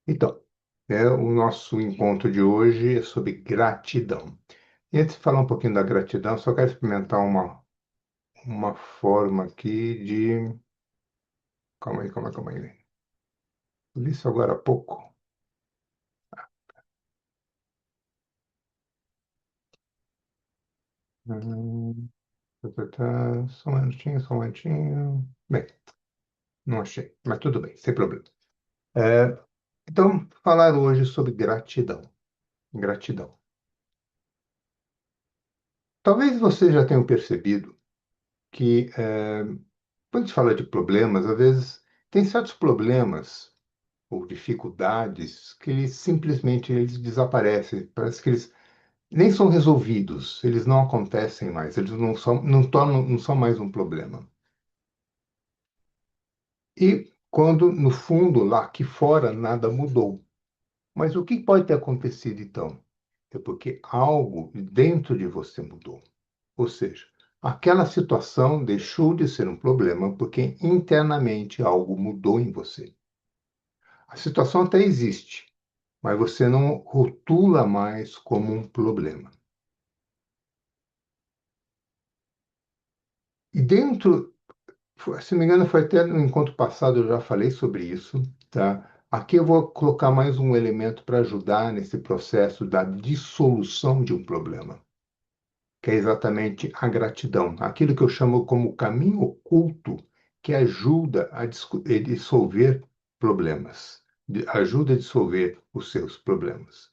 Então, o nosso encontro de hoje é sobre gratidão. E antes de falar um pouquinho da gratidão, só quero experimentar uma forma aqui de. Calma aí. Eu vi isso agora há pouco. Hum, Só um minutinho. Bem, não achei, mas tudo bem, sem problema. É, então, falar hoje sobre gratidão. Gratidão. Talvez você já tenha percebido que, quando se fala de problemas, às vezes tem certos problemas ou dificuldades que simplesmente eles desaparecem. Parece que eles nem são resolvidos, eles não acontecem mais, eles não são mais um problema. E quando, no fundo, lá aqui fora, nada mudou. Mas o que pode ter acontecido então? É porque algo dentro de você mudou. Ou seja, aquela situação deixou de ser um problema porque internamente algo mudou em você. A situação até existe, mas você não rotula mais como um problema. E dentro, se não me engano, foi até no encontro passado eu já falei sobre isso, tá? Aqui eu vou colocar mais um elemento para ajudar nesse processo da dissolução de um problema, que é exatamente a gratidão, aquilo que eu chamo como caminho oculto que ajuda a dissolver problemas, ajuda a dissolver os seus problemas.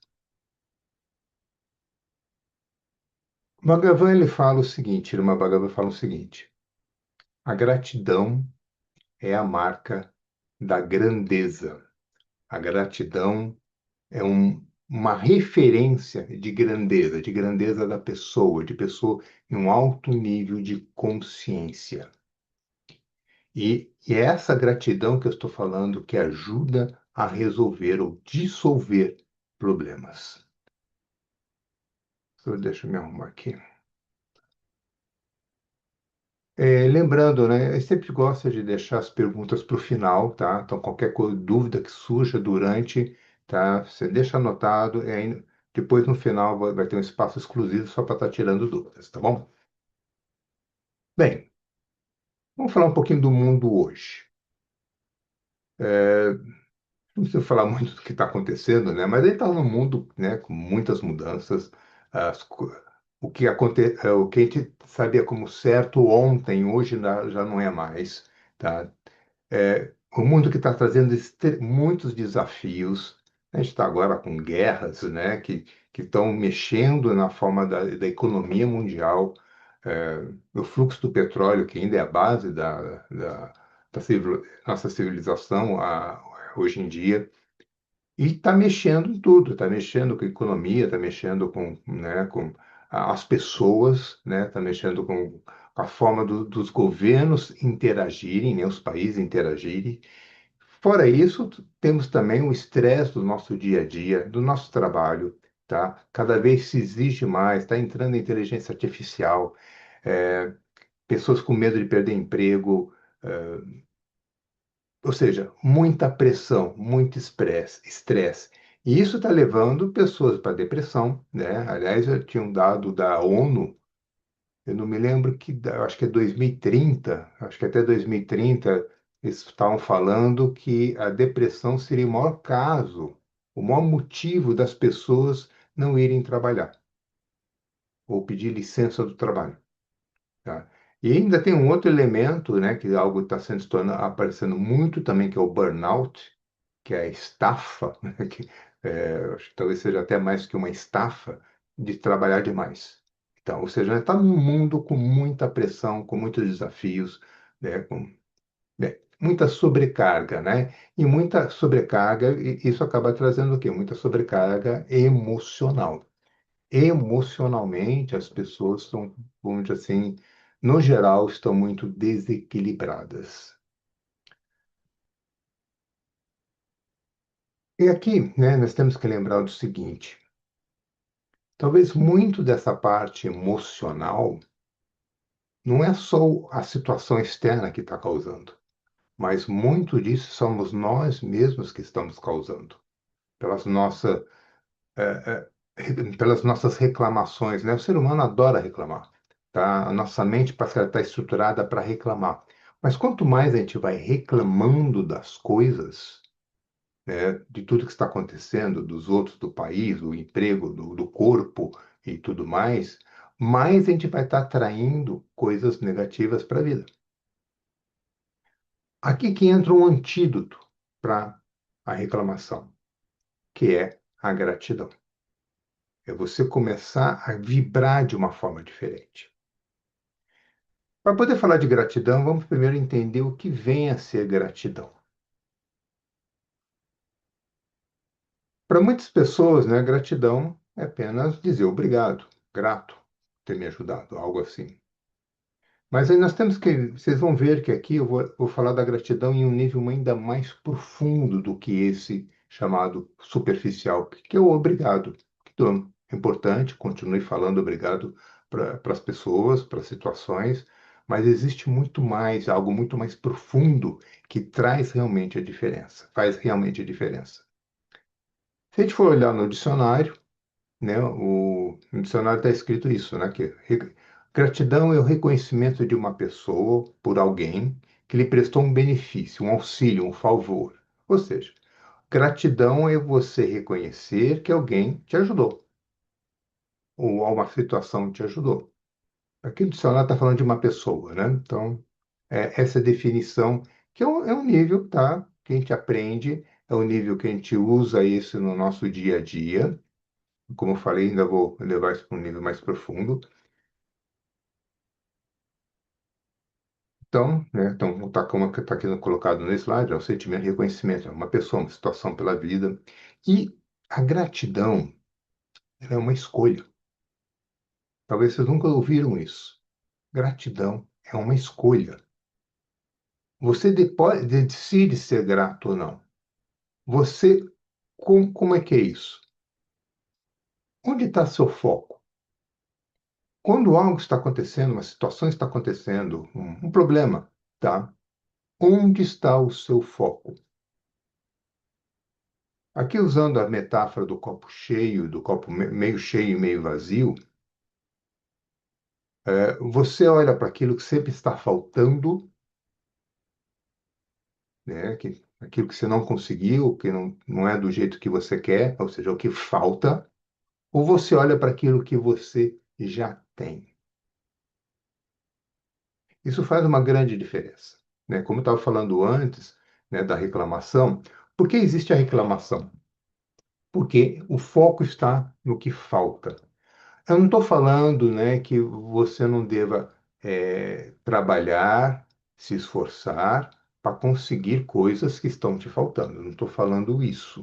Bhagavan ele fala o seguinte, Irmã Bhagavan fala o seguinte: a gratidão é a marca da grandeza. A gratidão é uma referência de grandeza da pessoa, de pessoa em um alto nível de consciência. E é essa gratidão que eu estou falando que ajuda a resolver ou dissolver problemas. Deixa eu me arrumar aqui. Lembrando, né, eu sempre gosto de deixar as perguntas para o final, tá? Então, qualquer dúvida que surja durante, tá? Você deixa anotado e aí depois no final vai ter um espaço exclusivo só para estar tirando dúvidas, tá bom? Bem, vamos falar um pouquinho do mundo hoje. É, não preciso falar muito do que está acontecendo, né? Mas ele está num mundo, né, com muitas mudanças. As co- o que a gente sabia como certo ontem, hoje já não é mais, tá? O mundo que está trazendo muitos desafios. A gente está agora com guerras, né, que estão mexendo na forma da economia mundial. O fluxo do petróleo, que ainda é a base da nossa civilização hoje em dia, e está mexendo em tudo, está mexendo com a economia, está mexendo com, né, com as pessoas, né, está mexendo com a forma dos governos interagirem, né, os países interagirem. Fora isso, temos também o estresse do nosso dia a dia, do nosso trabalho, tá? Cada vez se exige mais, está entrando a inteligência artificial, é, pessoas com medo de perder emprego, ou seja, muita pressão, muito estresse. E isso está levando pessoas para depressão, né? Aliás, eu tinha um dado da ONU, eu não me lembro acho que é 2030, acho que até 2030 eles estavam falando que a depressão seria o maior caso, o maior motivo das pessoas não irem trabalhar ou pedir licença do trabalho, tá? E ainda tem um outro elemento, né, que é algo está sendo aparecendo muito também, que é o burnout, que é a estafa, né, que acho que talvez seja até mais que uma estafa de trabalhar demais. Então, ou seja, está num mundo com muita pressão, com muitos desafios, né, com muita sobrecarga, né? E muita sobrecarga, e isso acaba trazendo o quê? Muita sobrecarga emocional. Emocionalmente, as pessoas estão, vamos dizer assim, no geral, estão muito desequilibradas. E aqui, né, nós temos que lembrar do seguinte: talvez muito dessa parte emocional não é só a situação externa que está causando, mas muito disso somos nós mesmos que estamos causando. pelas nossas, pelas nossas reclamações, né? O ser humano adora reclamar, tá? A nossa mente parece que ela está estruturada para reclamar. Mas quanto mais a gente vai reclamando das coisas, né, de tudo que está acontecendo, dos outros, do país, do emprego, do corpo e tudo mais, mais a gente vai estar atraindo coisas negativas para a vida. Aqui que entra um antídoto para a reclamação, que é a gratidão. É você começar a vibrar de uma forma diferente. Para poder falar de gratidão, vamos primeiro entender o que vem a ser gratidão. Para muitas pessoas, né, gratidão é apenas dizer obrigado, grato por ter me ajudado, algo assim. Mas aí nós temos que, vocês vão ver que aqui eu vou falar da gratidão em um nível ainda mais profundo do que esse chamado superficial, que é o obrigado. Então, é importante, continue falando obrigado para as pessoas, para as situações, mas existe muito mais, algo muito mais profundo que traz realmente a diferença, faz realmente a diferença. Se a gente for olhar no dicionário, né? No dicionário está escrito isso, né? Que gratidão é o reconhecimento de uma pessoa por alguém que lhe prestou um benefício, um auxílio, um favor. Ou seja, gratidão é você reconhecer que alguém te ajudou, ou a uma situação te ajudou. Aqui no dicionário está falando de uma pessoa, né? Então, essa definição, que é um nível, tá? Que a gente aprende, é um nível que a gente usa isso no nosso dia a dia. Como eu falei, ainda vou levar isso para um nível mais profundo. Então, né, então tá como está aqui colocado no slide, é o sentimento de reconhecimento, é uma pessoa, uma situação pela vida. E a gratidão, ela é uma escolha. Talvez vocês nunca ouviram isso. Gratidão é uma escolha. Você decide ser grato ou não. Você, como é que é isso? Onde está seu foco? Quando algo está acontecendo, uma situação está acontecendo, um problema, tá? Onde está o seu foco? Aqui, usando a metáfora do copo cheio, do copo meio cheio e meio vazio, você olha para aquilo que sempre está faltando, né, aquilo que você não conseguiu, que não é do jeito que você quer, ou seja, o que falta, ou você olha para aquilo que você já tem. Isso faz uma grande diferença, né? Como eu estava falando antes, né, da reclamação, por que existe a reclamação? Porque o foco está no que falta. Eu não estou falando, né, que você não deva trabalhar, se esforçar para conseguir coisas que estão te faltando. Eu não estou falando isso.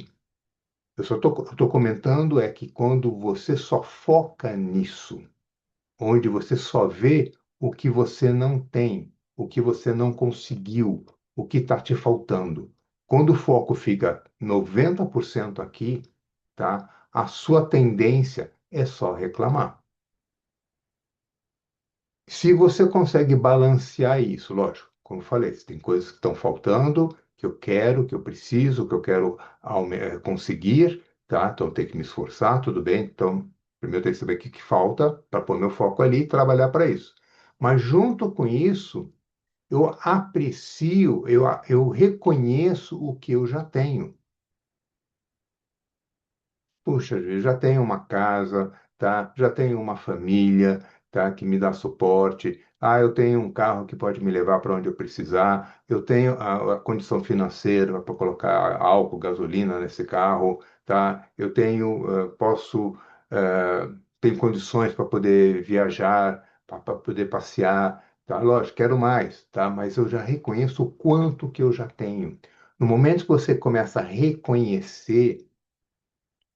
Eu só estou comentando é que quando você só foca nisso, onde você só vê o que você não tem, o que você não conseguiu, o que está te faltando. Quando o foco fica 90% aqui, tá? A sua tendência é só reclamar. Se você consegue balancear isso, lógico, como eu falei, tem coisas que estão faltando, que eu quero, que eu preciso, que eu quero conseguir, tá? Então eu tenho que me esforçar, tudo bem. Então, primeiro eu tenho que saber o que que falta para pôr meu foco ali e trabalhar para isso. Mas junto com isso, eu aprecio, eu reconheço o que eu já tenho. Puxa, eu já tenho uma casa, tá? Já tenho uma família, tá? Que me dá suporte. Ah, eu tenho um carro que pode me levar para onde eu precisar. Eu tenho a condição financeira para colocar álcool, gasolina nesse carro, tá? Eu tenho, tenho condições para poder viajar, para poder passear, tá? Lógico, quero mais, tá? Mas eu já reconheço o quanto que eu já tenho. No momento que você começa a reconhecer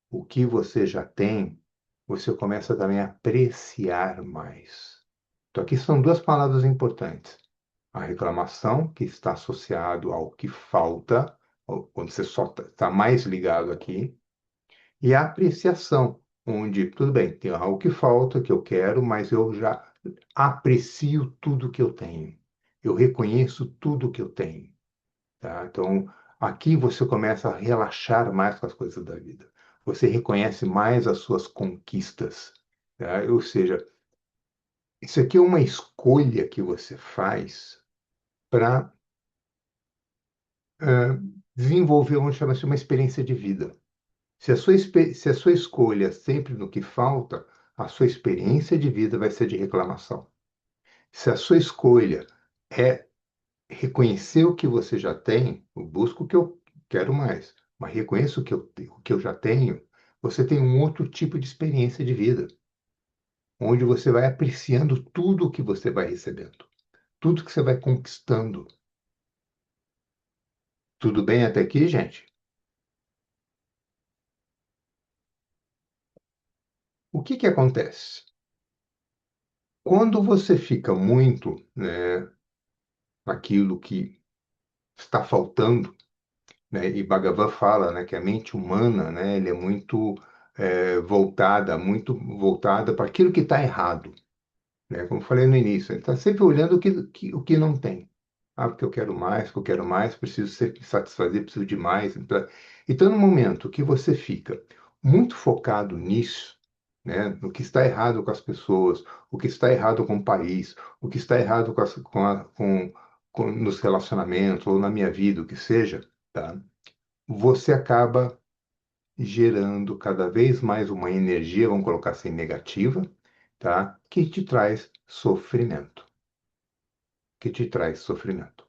o que você já tem, você começa também a apreciar mais. Então, aqui são duas palavras importantes. A reclamação, que está associado ao que falta, quando você só está mais ligado aqui, e a apreciação, onde, tudo bem, tem algo que falta, que eu quero, mas eu já aprecio tudo que eu tenho. Eu reconheço tudo que eu tenho. Tá? Então, Aqui você começa a relaxar mais com as coisas da vida. Você reconhece mais as suas conquistas, tá? Ou seja, isso aqui é uma escolha que você faz para desenvolver, vamos chamar assim, uma experiência de vida. Se a sua escolha é sempre no que falta, a sua experiência de vida vai ser de reclamação. Se a sua escolha é reconhecer o que você já tem, eu busco o que eu quero mais, mas reconheço o que eu já tenho, você tem um outro tipo de experiência de vida, onde você vai apreciando tudo o que você vai recebendo, tudo que você vai conquistando. Tudo bem até aqui, gente? O que que acontece? Quando você fica muito, né, naquilo que está faltando, né, e Bhagavan fala, né, que a mente humana, né, ele é muito voltada para aquilo que está errado, né? Como eu falei no início, ele está sempre olhando o que não tem. Ah, porque eu quero mais, preciso sempre me satisfazer, preciso de mais. Então, no momento que você fica muito focado nisso, né, no que está errado com as pessoas, o que está errado com o país, o que está errado nos relacionamentos, ou na minha vida, o que seja, tá? Você acaba gerando cada vez mais uma energia, vamos colocar assim, negativa, tá? Que te traz sofrimento, que te traz sofrimento.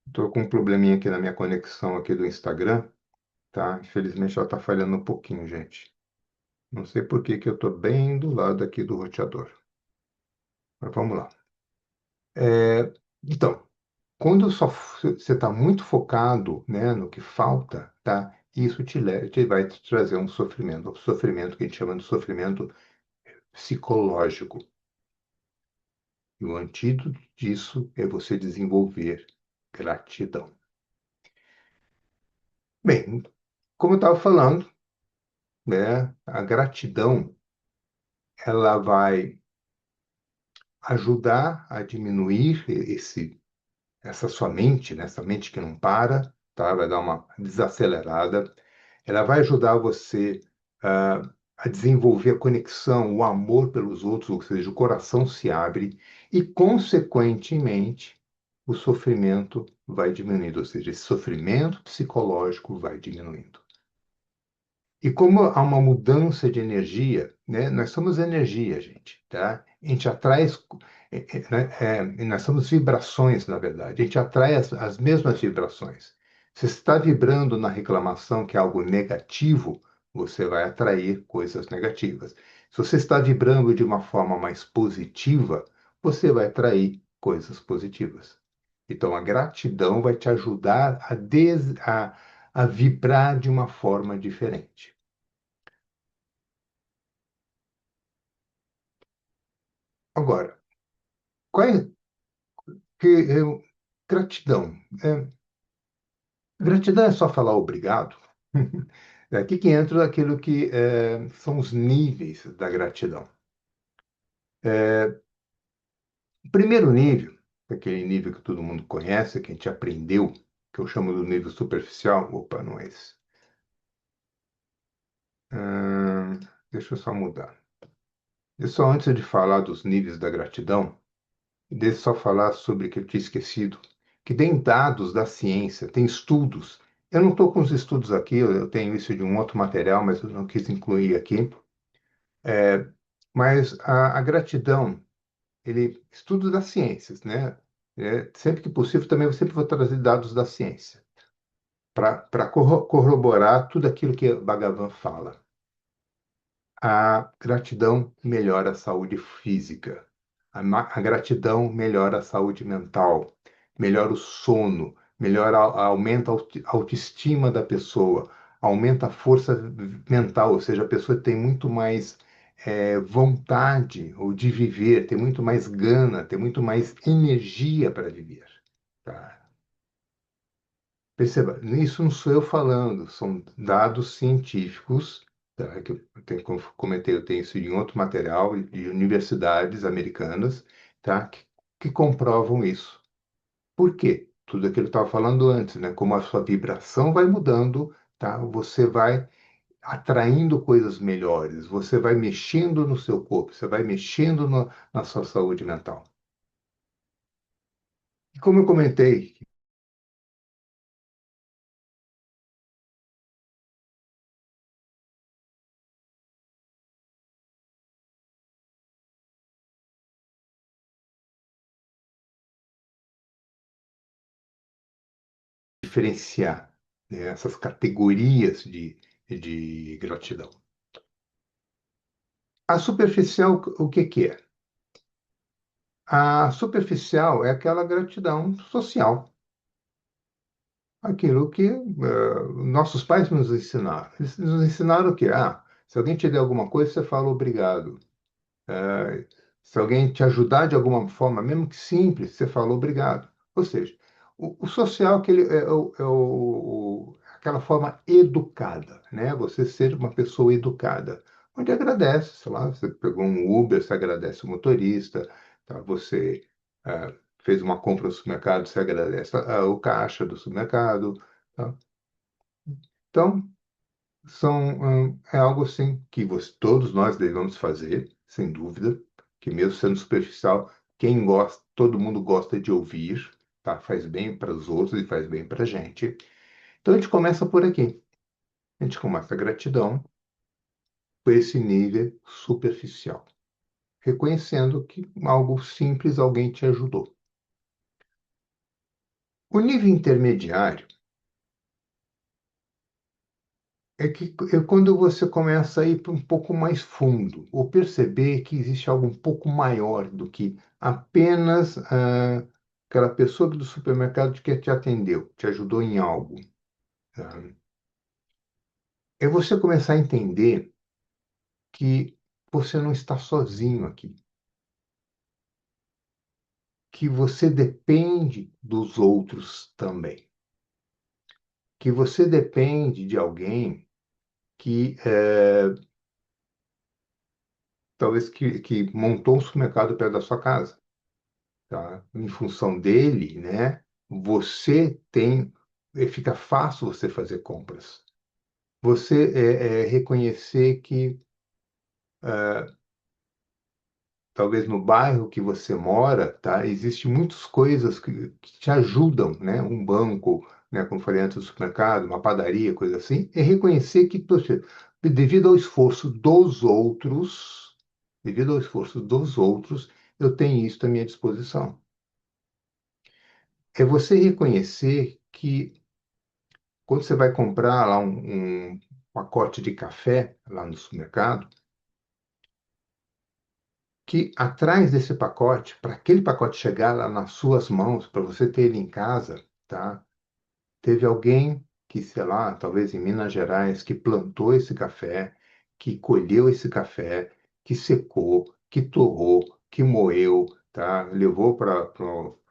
Estou com um probleminha aqui na minha conexão aqui do Instagram, tá? Infelizmente ela está falhando um pouquinho, gente. Não sei por que que eu estou bem do lado aqui do roteador. Mas vamos lá. Então, quando você está muito focado, né, no que falta, tá? Isso vai te trazer um sofrimento que a gente chama de sofrimento psicológico. E o antídoto disso é você desenvolver gratidão. Bem, como eu estava falando, né, a gratidão ela vai ajudar a diminuir essa sua mente, né, essa mente que não para, tá? Vai dar uma desacelerada. Ela vai ajudar você a desenvolver a conexão, o amor pelos outros, ou seja, o coração se abre e, consequentemente, o sofrimento vai diminuindo, ou seja, esse sofrimento psicológico vai diminuindo. E como há uma mudança de energia, né? Nós somos energia, gente, tá? A gente atrai, né, nós somos vibrações, na verdade. A gente atrai as mesmas vibrações. Se você está vibrando na reclamação, que é algo negativo, você vai atrair coisas negativas. Se você está vibrando de uma forma mais positiva, você vai atrair coisas positivas. Então, a gratidão vai te ajudar a vibrar de uma forma diferente. Agora, qual é que gratidão? Gratidão é só falar obrigado? É aqui que entra aquilo que são os níveis da gratidão. O primeiro nível, aquele nível que todo mundo conhece, que a gente aprendeu, que eu chamo do nível superficial. Opa, não é esse. Ahn, Deixa eu só mudar. E só antes de falar dos níveis da gratidão, deixa eu só falar sobre o que eu tinha esquecido, que tem dados da ciência, tem estudos. Eu não estou com os estudos aqui, eu tenho isso de um outro material, mas eu não quis incluir aqui. É, mas a gratidão, estudos das ciências, né? Sempre que possível, também eu sempre vou trazer dados da ciência, para corroborar tudo aquilo que Bhagavan fala. A gratidão melhora a saúde física. A gratidão melhora a saúde mental, melhora o sono, aumenta a autoestima da pessoa, aumenta a força mental, ou seja, a pessoa tem muito mais vontade ou de viver, tem muito mais gana, tem muito mais energia para viver. Tá? Perceba, isso não sou eu falando, são dados científicos, tá? Que como eu comentei, eu tenho isso em outro material de universidades americanas, tá? que comprovam isso. Por quê? Tudo aquilo que eu estava falando antes, né? Como a sua vibração vai mudando, tá? Você vai atraindo coisas melhores, você vai mexendo no seu corpo, você vai mexendo na sua saúde mental. E como eu comentei, diferenciar, né, essas categorias de gratidão. A superficial, o que que é? A superficial é aquela gratidão social, aquilo que nossos pais nos ensinaram. Eles nos ensinaram o quê? Ah, se alguém te der alguma coisa, você fala obrigado. Se alguém te ajudar de alguma forma, mesmo que simples, você fala obrigado. Ou seja, o social que ele aquela forma educada, né? Você ser uma pessoa educada, onde agradece, sei lá, você pegou um Uber, você agradece o motorista, tá? Você fez uma compra no supermercado, você agradece o caixa do supermercado, tá? Então, é algo assim que todos nós devemos fazer, sem dúvida, que mesmo sendo superficial, quem gosta, todo mundo gosta de ouvir, tá? Faz bem para os outros e faz bem para a gente. Então a gente começa por aqui. A gente começa a gratidão por esse nível superficial, reconhecendo que algo simples alguém te ajudou. O nível intermediário é quando você começa a ir para um pouco mais fundo, ou perceber que existe algo um pouco maior do que apenas aquela pessoa do supermercado que te atendeu, te ajudou em algo. Tá? É você começar a entender que você não está sozinho aqui, que você depende dos outros também, que você depende de alguém que talvez que montou um supermercado perto da sua casa, tá? Em função dele, né? Você tem, fica fácil você fazer compras. Você reconhecer que talvez no bairro que você mora, tá? Existem muitas coisas que te ajudam, né? Um banco, né? Como falei antes, do supermercado, uma padaria, coisa assim. É reconhecer que, poxa, devido ao esforço dos outros, devido ao esforço dos outros, eu tenho isso à minha disposição. É você reconhecer que quando você vai comprar lá um pacote de café lá no supermercado, que atrás desse pacote, para aquele pacote chegar lá nas suas mãos, para você ter ele em casa, tá? Teve alguém que, sei lá, talvez em Minas Gerais, que plantou esse café, que colheu esse café, que secou, que torrou, que moeu, tá? Levou para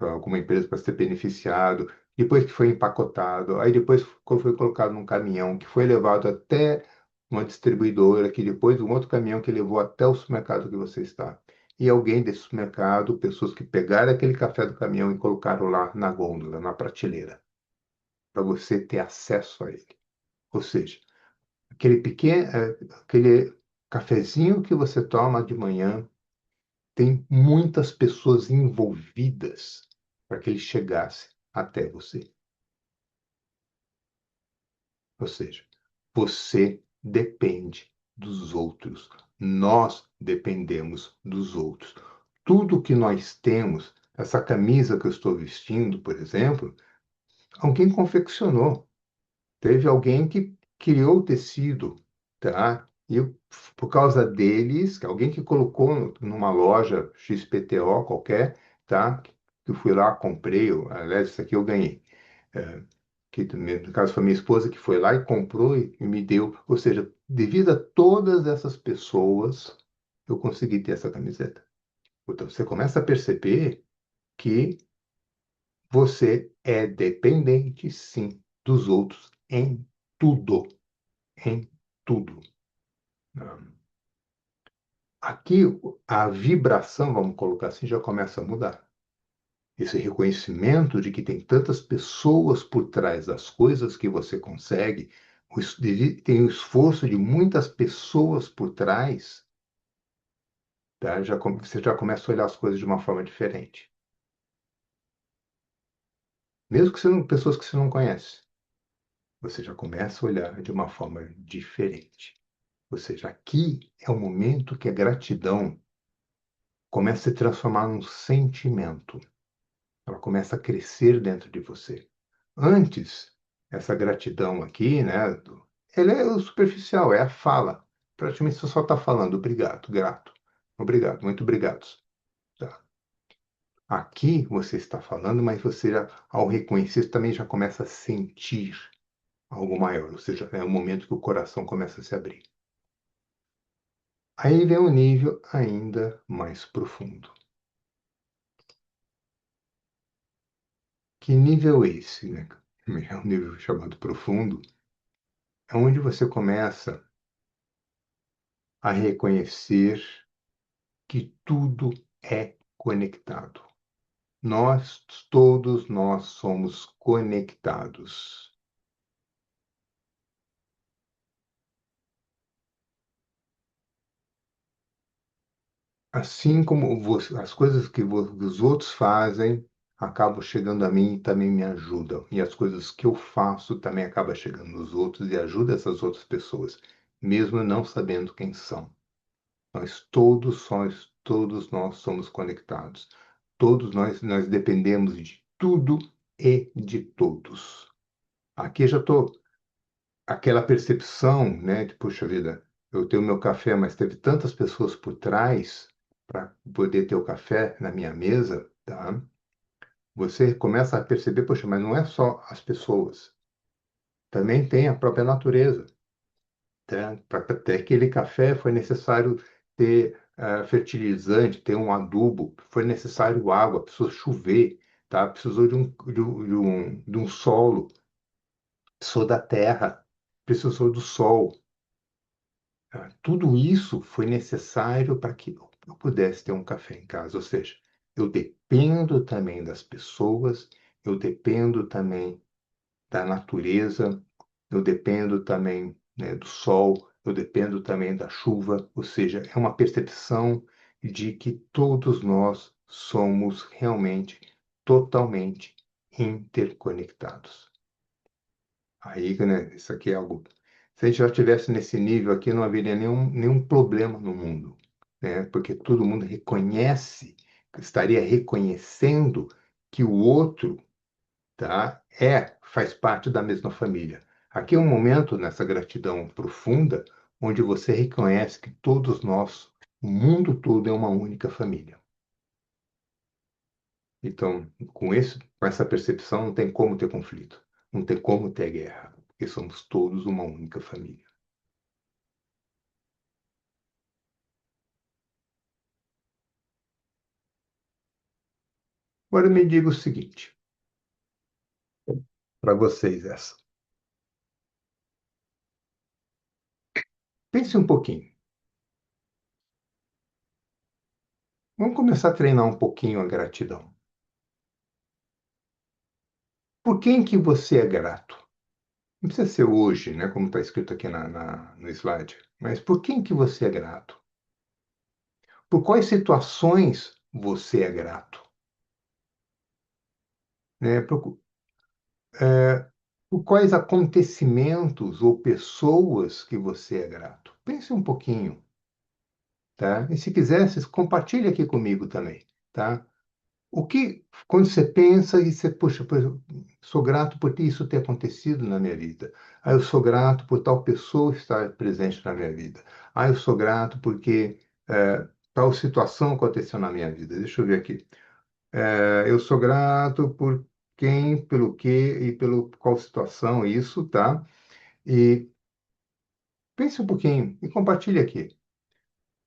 alguma empresa para ser beneficiado, depois que foi empacotado, aí depois quando foi colocado num caminhão, que foi levado até uma distribuidora, que depois um outro caminhão que levou até o supermercado que você está. E alguém desse supermercado, pessoas que pegaram aquele café do caminhão e colocaram lá na gôndola, na prateleira para você ter acesso a ele. Ou seja, aquele cafezinho que você toma de manhã tem muitas pessoas envolvidas para que ele chegasse até você. Ou seja, você depende dos outros. Nós dependemos dos outros. Tudo que nós temos, essa camisa que eu estou vestindo, por exemplo, alguém confeccionou. Teve alguém que criou o tecido, tá? E por causa deles, alguém que colocou numa loja XPTO qualquer, tá? Que eu fui lá, comprei, aliás, isso aqui eu ganhei. É, que no caso foi minha esposa que foi lá e comprou e me deu. Ou seja, devido a todas essas pessoas, eu consegui ter essa camiseta. Então, você começa a perceber que você é dependente, sim, dos outros em tudo. Em tudo. Aqui, a vibração, vamos colocar assim, já começa a mudar. esse reconhecimento de que tem tantas pessoas por trás das coisas que você consegue, tem o esforço de muitas pessoas por trás, tá? Você já começa a olhar as coisas de uma forma diferente. Mesmo que sejam pessoas que você não conhece, você já começa a olhar de uma forma diferente. Ou seja, aqui é o momento que a gratidão começa a se transformar num sentimento. Ela começa a crescer dentro de você. Antes, essa gratidão aqui, né, ela é o superficial, é a fala. Praticamente você só está falando obrigado, grato, obrigado, muito obrigado. Tá? Aqui você está falando, mas você já, ao reconhecer, também já começa a sentir algo maior, ou seja, é o momento que o coração começa a se abrir. Aí vem um nível ainda mais profundo. Que nível é esse, né? É um nível chamado profundo, é onde você começa a reconhecer que tudo é conectado. Todos nós somos conectados. Assim como as coisas que os outros fazem acabam chegando a mim e também me ajudam. E as coisas que eu faço também acabam chegando nos outros e ajudam essas outras pessoas, mesmo não sabendo quem são. Todos nós somos conectados. Todos nós dependemos de tudo e de todos. Aqui já estou, aquela percepção, né, de, puxa vida, eu tenho meu café, mas teve tantas pessoas por trás para poder ter o café na minha mesa, tá? Você começa a perceber, poxa, mas não é só as pessoas, também tem a própria natureza. Tá? Para ter aquele café foi necessário ter fertilizante, ter um adubo, foi necessário água, precisou chover, tá? Precisou de um solo, precisou da terra, precisou do sol. Tá? Tudo isso foi necessário para que eu pudesse ter um café em casa. Ou seja, eu dependo também das pessoas, eu dependo também da natureza, eu dependo também, né, do sol, eu dependo também da chuva, ou seja, é uma percepção de que todos nós somos realmente totalmente interconectados. Aí, né, isso aqui é algo. Se a gente já estivesse nesse nível aqui, não haveria nenhum problema no mundo, né? Porque todo mundo reconhece, estaria reconhecendo que o outro, tá? Faz parte da mesma família. Aqui é um momento nessa gratidão profunda onde você reconhece que todos nós, o mundo todo é uma única família. Então, com essa percepção, não tem como ter conflito, não tem como ter guerra, porque somos todos uma única família. Agora me diga o seguinte, para vocês essa. Pense um pouquinho. Vamos começar a treinar um pouquinho a gratidão. Por quem que você é grato? Não precisa ser hoje, né, como está escrito aqui no slide, mas por quem que você é grato? Por quais situações você é grato? Né? É, por quais acontecimentos ou pessoas que você é grato? Pense um pouquinho, tá? E se quiser, vocês compartilhe aqui comigo também, tá? Quando você pensa e você, puxa, sou grato por isso ter acontecido na minha vida. Ah, eu sou grato por tal pessoa estar presente na minha vida. Ah, eu sou grato porque tal situação aconteceu na minha vida. Deixa eu ver aqui. Eu sou grato por quem, pelo quê e pelo qual situação, isso, tá? E pense um pouquinho e compartilhe aqui.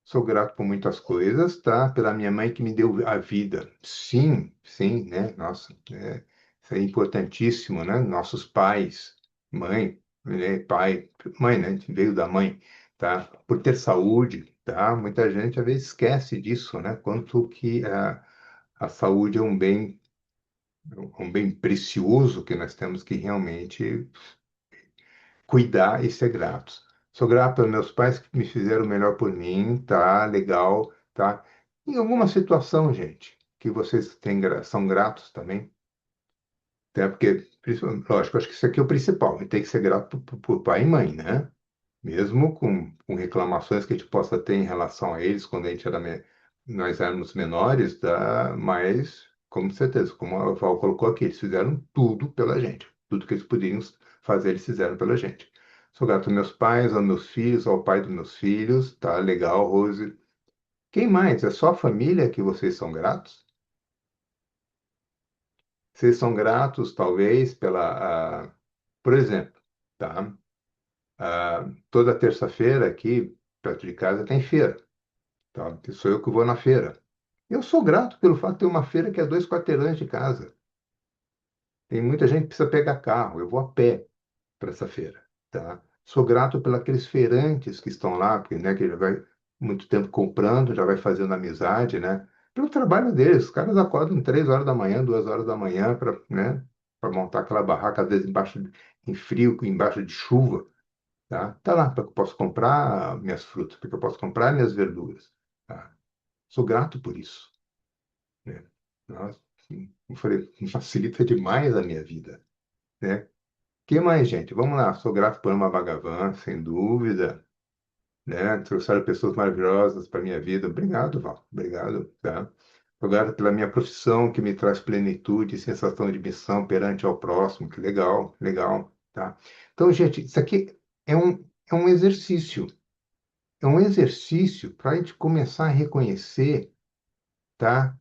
Sou grato por muitas coisas, tá? Pela minha mãe que me deu a vida. Sim, sim, né? Nossa, isso é importantíssimo, né? Nossos pais, mãe, né? Pai, mãe, né? Veio da mãe, tá? Por ter saúde, tá? Muita gente às vezes esquece disso, né? Quanto que a saúde é um bem um bem precioso que nós temos que realmente cuidar e ser gratos. Sou grato aos meus pais que me fizeram o melhor por mim, tá? Legal, tá? Em alguma situação, gente, que vocês são gratos também, até porque, lógico, acho que isso aqui é o principal, a gente tem que ser grato por pai e mãe, né? Mesmo com reclamações que a gente possa ter em relação a eles quando a gente nós éramos menores, tá? Mas, com certeza, como a Val colocou aqui, eles fizeram tudo pela gente. Tudo que eles podiam fazer, eles fizeram pela gente. Sou grato aos meus pais, aos meus filhos, ao pai dos meus filhos, tá? Legal, Rose. Quem mais? É só a família que vocês são gratos? Vocês são gratos, talvez, por exemplo, tá? Toda terça-feira aqui, perto de casa, tem feira. Tá? Que sou eu que vou na feira. Eu sou grato pelo fato de ter uma feira que é 2 quarteirões de casa. Tem muita gente que precisa pegar carro. Eu vou a pé para essa feira, tá? Sou grato pelos aqueles feirantes que estão lá, porque, né, que já vai muito tempo comprando, já vai fazendo amizade, né? Pelo trabalho deles. Os caras acordam 3 horas da manhã, 2 horas da manhã para, né, para montar aquela barraca, às vezes em frio, embaixo de chuva, tá? Tá lá para que eu possa comprar minhas frutas, para que eu possa comprar minhas verduras, tá? Sou grato por isso, né? Nossa, eu falei, facilita demais a minha vida, né? Que mais, gente? Vamos lá. Sou grato por uma Bhagavan, sem dúvida, né? Trouxeram pessoas maravilhosas para minha vida. Obrigado, Val. Obrigado, tá? Sou grato pela minha profissão, que me traz plenitude e sensação de missão perante ao próximo. Que legal, legal, tá? Então, gente, isso aqui é um exercício. É um exercício para a gente começar a reconhecer, tá?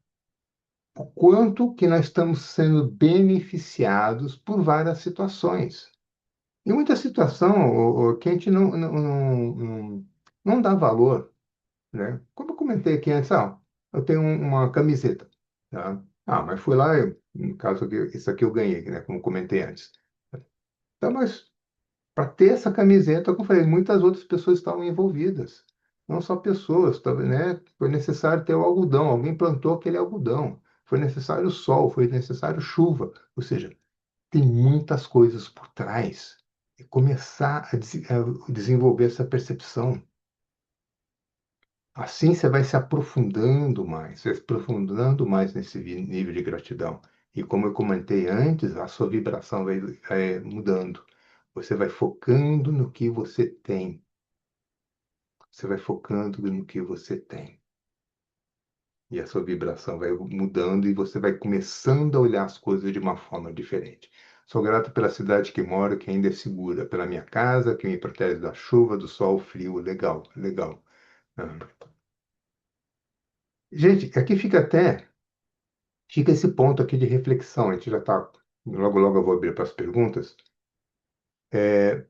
O quanto que nós estamos sendo beneficiados por várias situações. Em muita situação, que a gente não dá valor, né? Como eu comentei aqui antes, eu tenho uma camiseta, tá? Mas fui lá, no caso aqui, isso aqui eu ganhei, né? Como comentei antes. Então, mas para ter essa camiseta, como eu falei, muitas outras pessoas estavam envolvidas. Não só pessoas, tá, né? Foi necessário ter o algodão, alguém plantou aquele algodão. Foi necessário sol, foi necessário chuva. Ou seja, tem muitas coisas por trás. E começar a desenvolver essa percepção. Assim você vai se aprofundando mais nesse nível de gratidão. E como eu comentei antes, a sua vibração vai mudando. Você vai focando no que você tem. Você vai focando no que você tem. E a sua vibração vai mudando e você vai começando a olhar as coisas de uma forma diferente. Sou grato pela cidade que moro, que ainda é segura, pela minha casa, que me protege da chuva, do sol, frio. Legal, legal. Ah. Gente, aqui fica esse ponto aqui de reflexão. A gente já está, logo, logo eu vou abrir para as perguntas. É,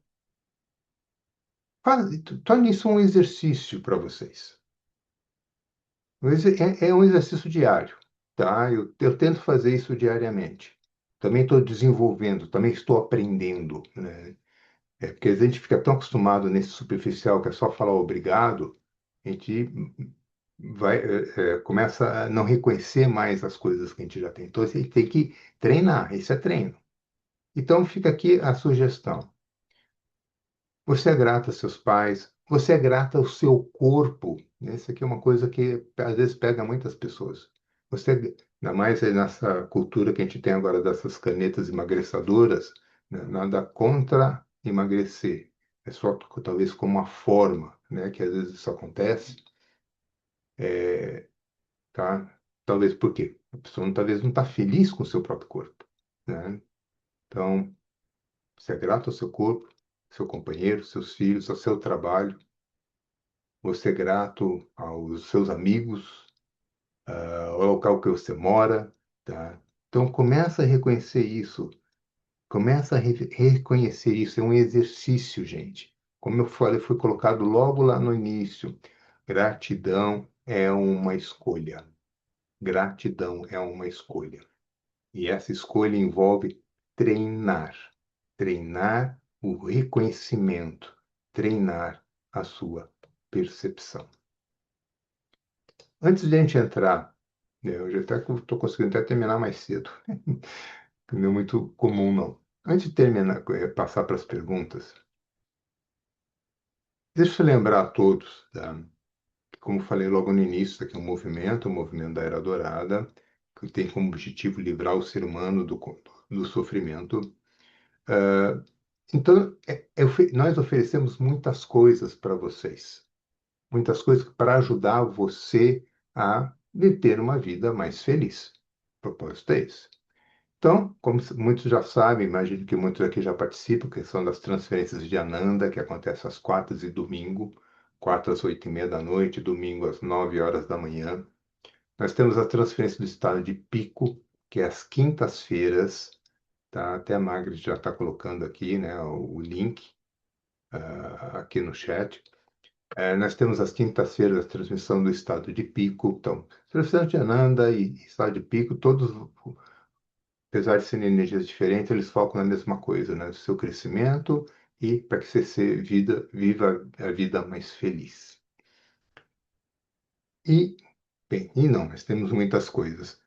torne isso um exercício para vocês. É um exercício diário, tá? Eu tento fazer isso diariamente. Também estou desenvolvendo, também estou aprendendo, né? Porque a gente fica tão acostumado nesse superficial que é só falar obrigado, a gente começa a não reconhecer mais as coisas que a gente já tem. Então, a gente tem que treinar, isso é treino. Então, fica aqui a sugestão. Você é grato aos seus pais, você é grato ao seu corpo. Isso aqui é uma coisa que às vezes pega muitas pessoas. Ainda mais aí nessa cultura que a gente tem agora dessas canetas emagrecedoras, né? Nada contra emagrecer. É só talvez como uma forma, né? Que às vezes isso acontece, tá? Talvez por quê? A pessoa talvez não está feliz com o seu próprio corpo, né? Então, você é grato ao seu corpo, seu companheiro, seus filhos, ao seu trabalho. Você é grato aos seus amigos, ao local que você mora, tá? Então começa a reconhecer isso, começa a reconhecer isso, é um exercício, gente. Como eu falei, foi colocado logo lá no início, gratidão é uma escolha. Gratidão é uma escolha. E essa escolha envolve treinar, treinar o reconhecimento, treinar a sua percepção. Antes de a gente entrar Eu já até estou conseguindo até terminar mais cedo. Não é muito comum, não. Antes de terminar, passar para as perguntas, deixa eu lembrar a todos, tá? Que, como falei logo no início, isso aqui é um movimento, o movimento da Era Dourada, que tem como objetivo livrar o ser humano do sofrimento. Ah, então, nós oferecemos muitas coisas para vocês, muitas coisas para ajudar você a viver uma vida mais feliz. O propósito é esse. Então, como muitos já sabem, imagino que muitos aqui já participam, que são das transferências de Ananda, que acontece às quartas e domingo, quarta às 8h30 da noite, domingo às 9 horas da manhã. Nós temos a transferência do estado de Pico, que é às quintas-feiras, tá? Até a Magri já está colocando aqui, né, o link aqui no chat. Nós temos as quintas-feiras a transmissão do estado de Pico. Então, transferência de Ananda e estado de Pico, todos apesar de serem energias diferentes, eles focam na mesma coisa, né? No seu crescimento e para que você viva a vida mais feliz. E, bem, e não, nós temos muitas coisas.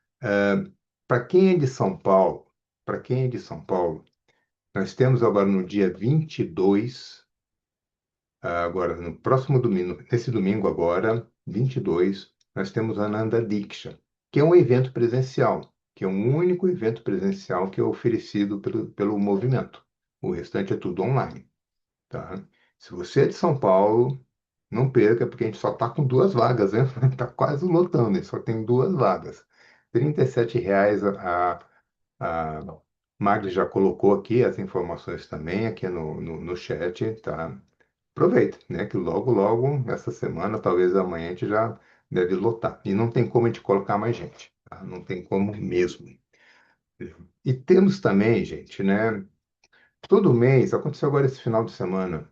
Para quem é de São Paulo, para quem é de São Paulo, nós temos agora no dia 22, agora no próximo domingo, nesse domingo agora, 22, nós temos a Ananda Diksha, que é um evento presencial, que é um único evento presencial que é oferecido pelo movimento. O restante é tudo online, tá? Se você é de São Paulo, não perca, porque a gente só está com duas vagas, né? Está quase lotando, hein? Só tem duas vagas. R$ 37 a Magri já colocou aqui as informações também aqui no chat, tá? Aproveita, né? Que logo, logo, essa semana, talvez amanhã, a gente já deve lotar. E não tem como a gente colocar mais gente, tá? Não tem como mesmo. E temos também, gente, né? Todo mês, aconteceu agora esse final de semana,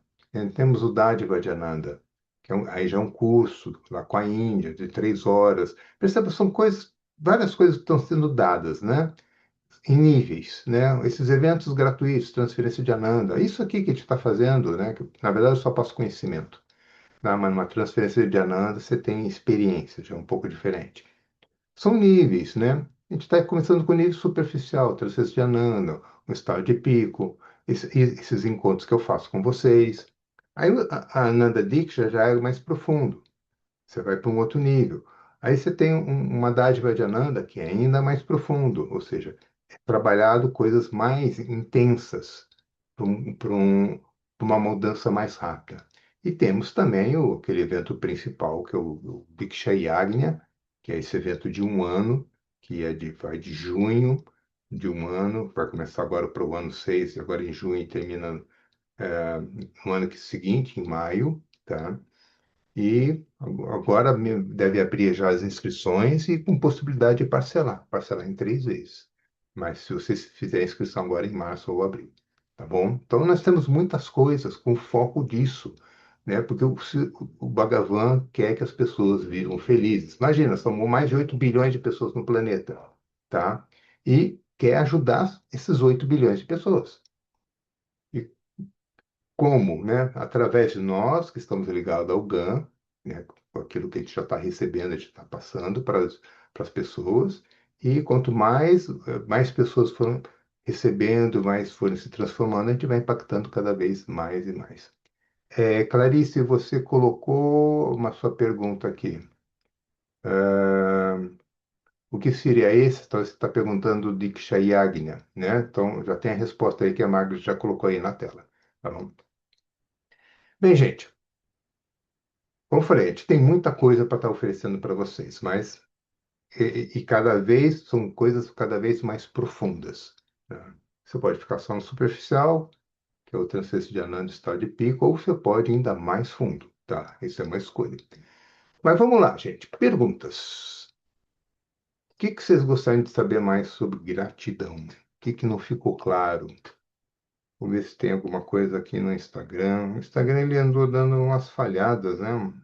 temos o Dádiva de Ananda, que aí já é um curso lá com a Índia, de 3 horas. Perceba, são coisas, várias coisas que estão sendo dadas, né? Em níveis, né? Esses eventos gratuitos, transferência de Ananda, isso aqui que a gente está fazendo, né? Que, na verdade, eu só passo conhecimento. Tá? Mas numa transferência de Ananda, você tem experiência, já é um pouco diferente. São níveis, né? A gente está começando com o nível superficial, transferência de Ananda, um estado de pico, esses encontros que eu faço com vocês. Aí a Ananda Diksha já é mais profundo, você vai para um outro nível. Aí você tem uma dádiva de Ananda que é ainda mais profundo, ou seja, é trabalhado coisas mais intensas para uma mudança mais rápida. E temos também aquele evento principal, que é o Diksha Yagna, que é esse evento de um ano, que vai de junho de um ano, vai começar agora para o ano 6, e agora em junho e termina no ano seguinte, em maio, tá? E agora deve abrir já as inscrições e com possibilidade de parcelar em 3 vezes. Mas se você fizer a inscrição agora em março ou abril, tá bom? Então nós temos muitas coisas com foco disso, né? Porque o Bhagavan quer que as pessoas vivam felizes. Imagina, são mais de 8 bilhões de pessoas no planeta, tá? E quer ajudar esses 8 bilhões de pessoas. E como, né? Através de nós, que estamos ligados ao GAN, né? Com aquilo que a gente já está recebendo, a gente está passando para as pessoas, e quanto mais pessoas forem recebendo, mais forem se transformando, a gente vai impactando cada vez mais e mais. Clarice, você colocou uma sua pergunta aqui. Ah, o que seria esse? Então, você está perguntando de Kshayagnya, né? Então, já tem a resposta aí que a Margaret já colocou aí na tela. Tá bom? Bem, gente, como eu falei, a gente tem muita coisa para estar oferecendo para vocês, mas e cada vez são coisas cada vez mais profundas, né? Você pode ficar só no superficial, que é o transferência de Ananda estado de pico, ou você pode ir ainda mais fundo, tá? Isso é uma escolha. Mas vamos lá, gente. Perguntas. O que vocês gostariam de saber mais sobre gratidão? O que não ficou claro? Vou ver se tem alguma coisa aqui no Instagram. O Instagram ele andou dando umas falhadas, né?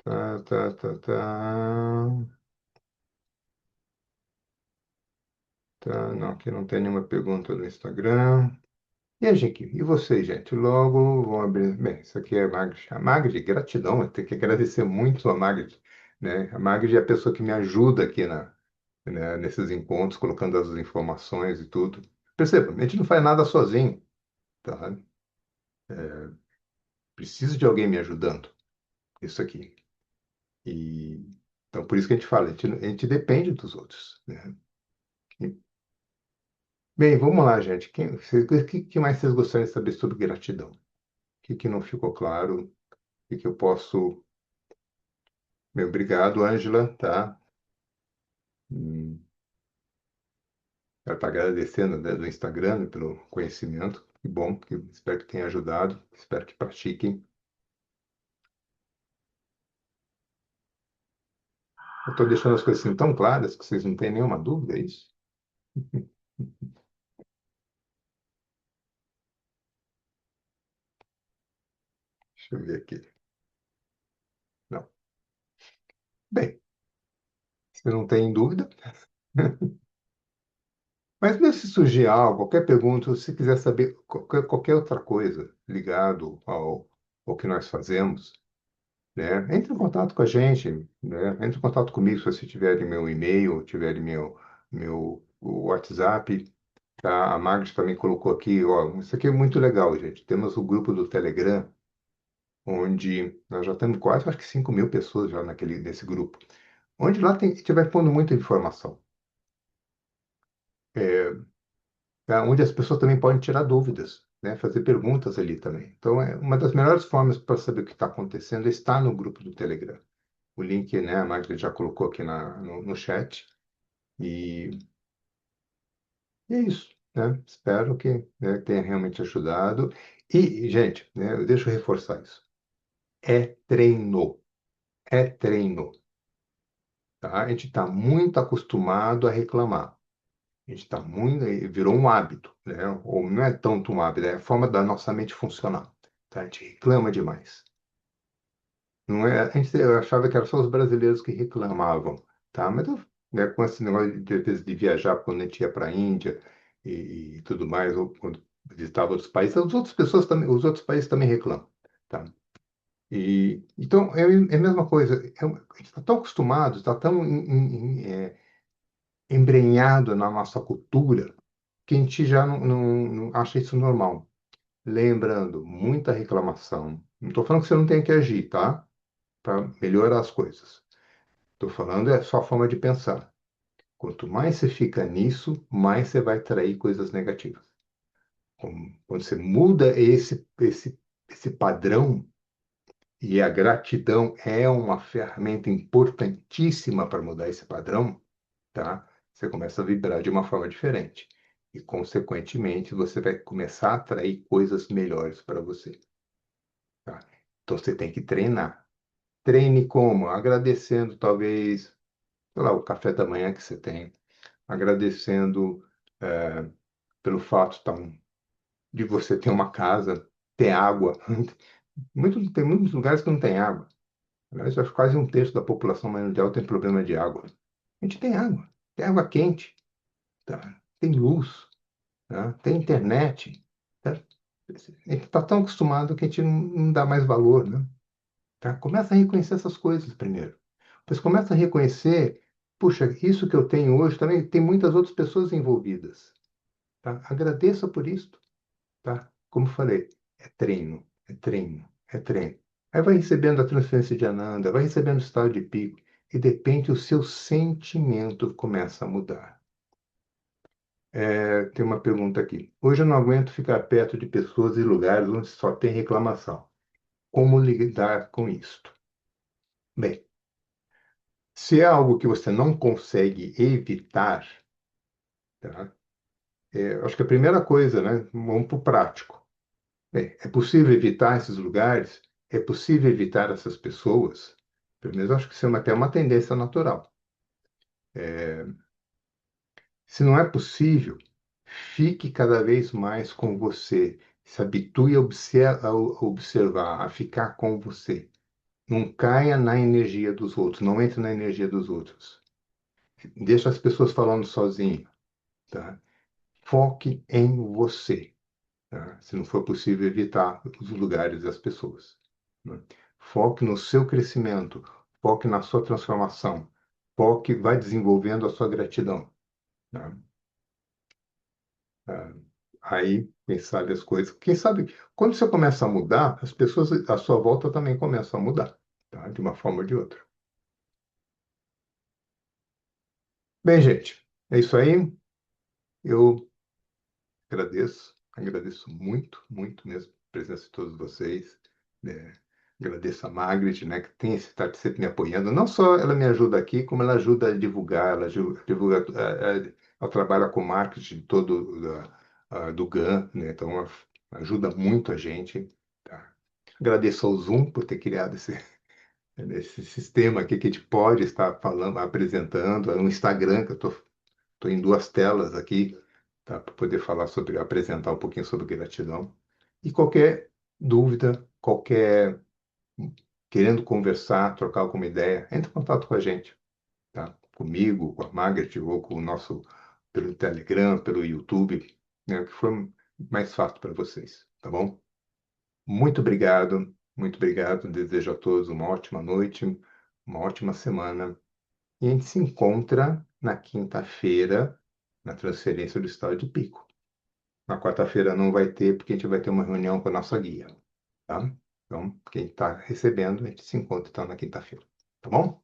Tá, tá, tá, tá. Tá, não, aqui não tem nenhuma pergunta no Instagram. E a gente, e vocês, gente? Logo vão abrir. Bem, isso aqui é a Magri, gratidão, eu tenho que agradecer muito a Magri. né? A Magda é a pessoa que me ajuda aqui né, nesses encontros, colocando as informações e tudo. Perceba, a gente não faz nada sozinho, tá? Preciso de alguém me ajudando, isso aqui. E então, por isso que a gente fala, a gente depende dos outros, né? E, bem, vamos lá, gente. O que mais vocês gostariam de saber sobre gratidão? O que não ficou claro? Que eu posso. Bem, obrigado, Ângela, tá? Hum, ela está agradecendo, né, do Instagram pelo conhecimento. Que bom, que espero que tenha ajudado. Espero que pratiquem. Eu estou deixando as coisas assim tão claras que vocês não têm nenhuma dúvida, é isso? Deixa eu ver aqui. Não. Bem, se não tem dúvida. Mas mesmo se surgir algo, qualquer pergunta, se quiser saber qualquer outra coisa ligado ao que nós fazemos, né? Entre em contato com a gente, né? Entre em contato comigo se você tiver meu e-mail, tiver meu o WhatsApp, tá? A Magda também colocou aqui, ó, isso aqui é muito legal, gente. Temos o grupo do Telegram, onde nós já temos quase, acho que 5.000 pessoas já nesse grupo, onde lá a gente vai pondo muita informação. Tá? Onde as pessoas também podem tirar dúvidas, né? Fazer perguntas ali também. Então, uma das melhores formas para saber o que está acontecendo é estar no grupo do Telegram. O link, né, a Magda já colocou aqui no chat. E, e é isso, né? Espero que, né, tenha realmente ajudado. E, gente, né, deixa eu reforçar isso. É treino. É treino. Tá? A gente está muito acostumado a reclamar. A gente está muito, virou um hábito, né? Ou não é tanto um hábito, é a forma da nossa mente funcionar. Tá? A gente reclama demais. Não é, eu achava que eram só os brasileiros que reclamavam, tá? Mas né, com esse negócio de, às vezes, de viajar quando a gente ia para a Índia e tudo mais, ou quando visitava outros países, as outras pessoas também, os outros países também reclamam, tá? E então é a mesma coisa. A gente está tão acostumado, está tão embrenhado na nossa cultura que a gente já não acha isso normal. Lembrando, muita reclamação. Não estou falando que você não tem que agir, tá? Para melhorar as coisas. Estou falando é só a forma de pensar. Quanto mais você fica nisso, mais você vai atrair coisas negativas. Quando você muda esse padrão, e a gratidão é uma ferramenta importantíssima para mudar esse padrão, tá? Você começa a vibrar de uma forma diferente. E, consequentemente, você vai começar a atrair coisas melhores para você, tá? Então, você tem que treinar. Treine como? Agradecendo, talvez, sei lá, o café da manhã que você tem. Agradecendo pelo fato de você ter uma casa, ter água. Tem muitos lugares que não tem água. Aliás, acho que quase um terço da população mundial tem problema de água. A gente tem água quente, tá? Tem luz, tá? Tem internet. Tá? A gente está tão acostumado que a gente não dá mais valor, né? Tá? Começa a reconhecer essas coisas primeiro. Depois começa a reconhecer, puxa, isso que eu tenho hoje também tem muitas outras pessoas envolvidas. Tá? Agradeça por isso, tá? Como eu falei, é treino, é treino, é treino. Aí vai recebendo a transferência de Ananda, vai recebendo o estado de pico, e de repente o seu sentimento começa a mudar. Tem uma pergunta aqui. Hoje eu não aguento ficar perto de pessoas e lugares onde só tem reclamação. Como lidar com isto? Bem, se é algo que você não consegue evitar, tá? Acho que a primeira coisa, né? Vamos para o prático. Bem, é possível evitar esses lugares? É possível evitar essas pessoas? Pelo menos acho que isso é até uma tendência natural. É, Se não é possível, fique cada vez mais com você. Se habitue a observar, a ficar com você. Não caia na energia dos outros, não entre na energia dos outros. Deixa as pessoas falando sozinho, tá? Foque em você, tá? Se não for possível evitar os lugares e as pessoas, né? Foque no seu crescimento. foque na sua transformação, foque, vai desenvolvendo a sua gratidão, né? Ah, aí, quem sabe as coisas. Quem sabe, quando você começa a mudar, as pessoas à sua volta também começam a mudar, tá? De uma forma ou de outra. Bem, gente, é isso aí. Eu agradeço muito, muito mesmo a presença de todos vocês, né? Agradeço a Margaret, né, que tem esse estar sempre me apoiando. Não só ela me ajuda aqui, como ela ajuda a divulgar, divulga, ela trabalha com marketing todo do GAN, né? Então ela ajuda muito a gente, tá? Agradeço ao Zoom por ter criado esse sistema aqui que a gente pode estar falando, apresentando, o Instagram, que eu estou em duas telas aqui, tá? Para poder falar sobre, apresentar um pouquinho sobre gratidão. E qualquer dúvida, qualquer querendo conversar, trocar alguma ideia, entre em contato com a gente, tá? Comigo, com a Margaret, ou com o nosso, pelo Telegram, pelo YouTube, né? O que for mais fácil para vocês, tá bom? Muito obrigado, muito obrigado. Desejo a todos uma ótima noite, uma ótima semana. E a gente se encontra na quinta-feira, na transferência do estado de Pico. Na quarta-feira não vai ter, porque a gente vai ter uma reunião com a nossa guia, tá? Então, quem está recebendo, a gente se encontra então na quinta-feira, tá bom?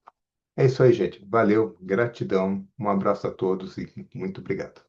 É isso aí, gente. Valeu, gratidão, um abraço a todos e muito obrigado.